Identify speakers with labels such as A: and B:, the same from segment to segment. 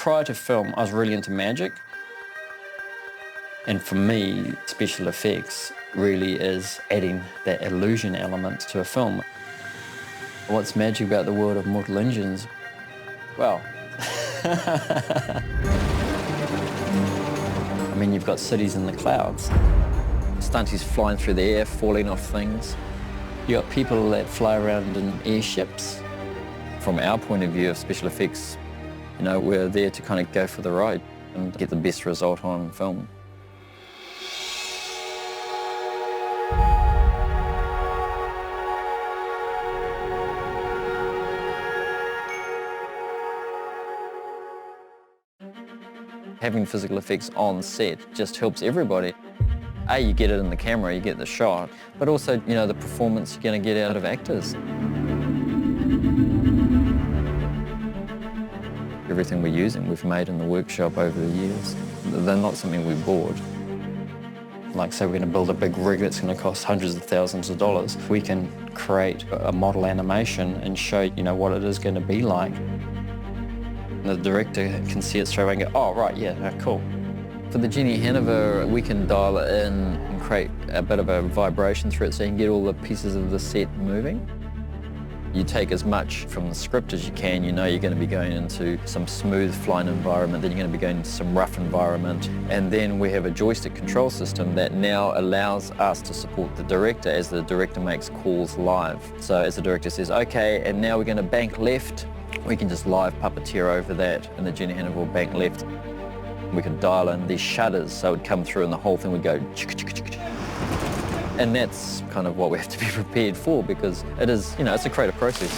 A: Prior to film, I was really into magic. And for me, special effects really is adding that illusion element to a film. What's magic about the world of Mortal Engines? Well, I mean, you've got cities in the clouds, stunties flying through the air, falling off things. You got people that fly around in airships. From our point of view of special effects, you know, we're there to kind of go for the ride and get the best result on film. Having physical effects on set just helps everybody. A, you get it in the camera, you get the shot, but also, you know, the performance you're going to get out of actors. Everything we're using, we've made in the workshop over the years. They're not something we bought. Like, say we're going to build a big rig that's going to cost hundreds of thousands of dollars. We can create a model animation and show, you know, what it is going to be like. The director can see it straight away and go, oh, right, yeah, no, cool. For the Jenny Hanover, we can dial it in and create a bit of a vibration through it so you can get all the pieces of the set moving. You take as much from the script as you can. You know you're going to be going into some smooth flying environment, then you're going to be going into some rough environment. And then we have a joystick control system that now allows us to support the director as the director makes calls live. So as the director says, okay, and now we're going to bank left, we can just live puppeteer over that, and the Jenny Hanover bank left. We could dial in these shutters so it would come through and the whole thing would go chicka-chicka-chicka. And that's kind of what we have to be prepared for, because it is, you know, it's a creative process.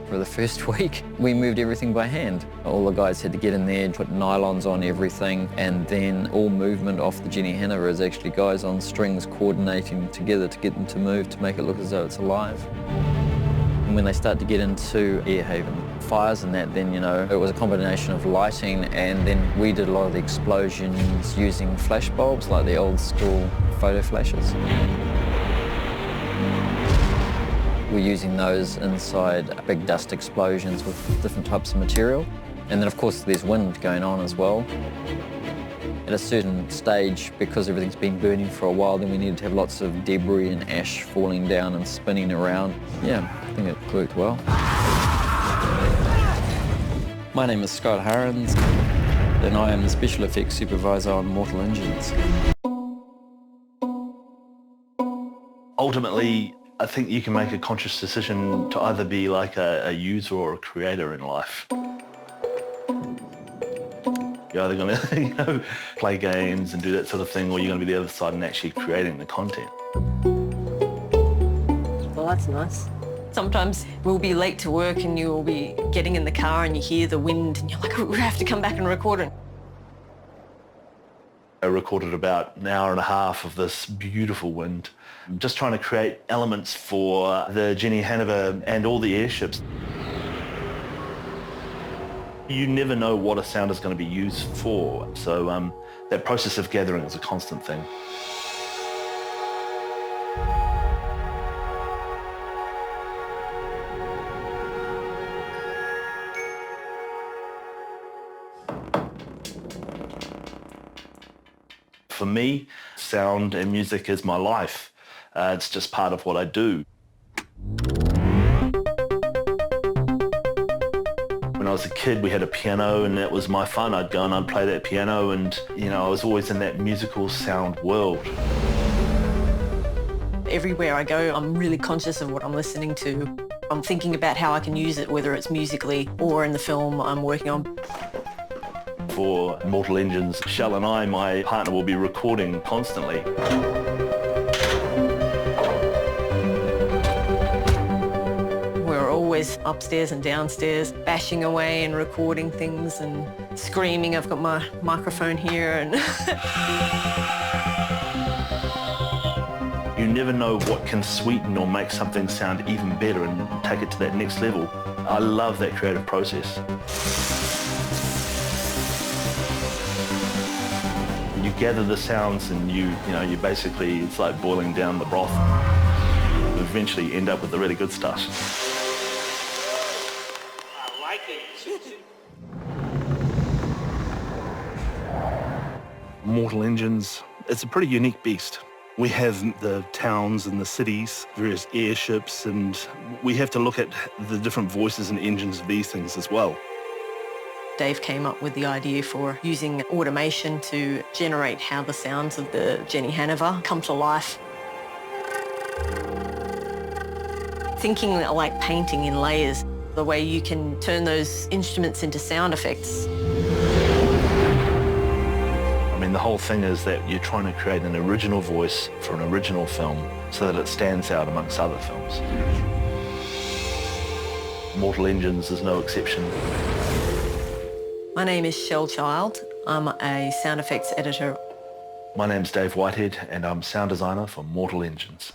A: For the first week, we moved everything by hand. All the guys had to get in there and put nylons on everything, and then all movement off the Jenny Hanover is actually guys on strings coordinating together to get them to move to make it look as though it's alive. And when they start to get into air haven fires and that, then, you know, it was a combination of lighting, and then we did a lot of the explosions using flash bulbs, like the old school photo flashes. We're using those inside big dust explosions with different types of material. And then, of course, there's wind going on as well. At a certain stage, because everything's been burning for a while, then we needed to have lots of debris and ash falling down and spinning around. Yeah, I think it worked well. My name is Scott Harrens, and I am the Special Effects Supervisor on Mortal Engines.
B: Ultimately, I think you can make a conscious decision to either be like a user or a creator in life. You're either going to, you know, play games and do that sort of thing, or you're going to be the other side and actually creating the content.
C: Well, that's nice.
D: Sometimes we'll be late to work and you'll be getting in the car and you hear the wind and you're like, we have to come back and record it.
B: I recorded about an hour and a half of this beautiful wind, just trying to create elements for the Jenny Hanover and all the airships. You never know what a sound is going to be used for, so that process of gathering is a constant thing. For me, sound and music is my life. It's just part of what I do. When I was a kid, we had a piano, and that was my fun. I'd go and I'd play that piano, and, you know, I was always in that musical sound world.
D: Everywhere I go, I'm really conscious of what I'm listening to. I'm thinking about how I can use it, whether it's musically or in the film I'm working on.
B: For Mortal Engines, Shell and I, my partner, will be recording constantly.
D: We're always upstairs and downstairs, bashing away and recording things and screaming. I've got my microphone here and...
B: You never know what can sweeten or make something sound even better and take it to that next level. I love that creative process. You gather the sounds and you basically, it's like boiling down the broth. You eventually end up with the really good stuff.
E: I like it.
C: Mortal Engines, it's a pretty unique beast. We have the towns and the cities, various airships, and we have to look at the different voices and engines of these things as well.
D: Dave came up with the idea for using automation to generate how the sounds of the Jenny Hanover come to life. Thinking like painting in layers, the way you can turn those instruments into sound effects.
B: I mean, the whole thing is that you're trying to create an original voice for an original film so that it stands out amongst other films. Mortal Engines is no exception.
D: My name is Shell Child. I'm a sound effects editor.
B: My name's Dave Whitehead and I'm sound designer for Mortal Engines.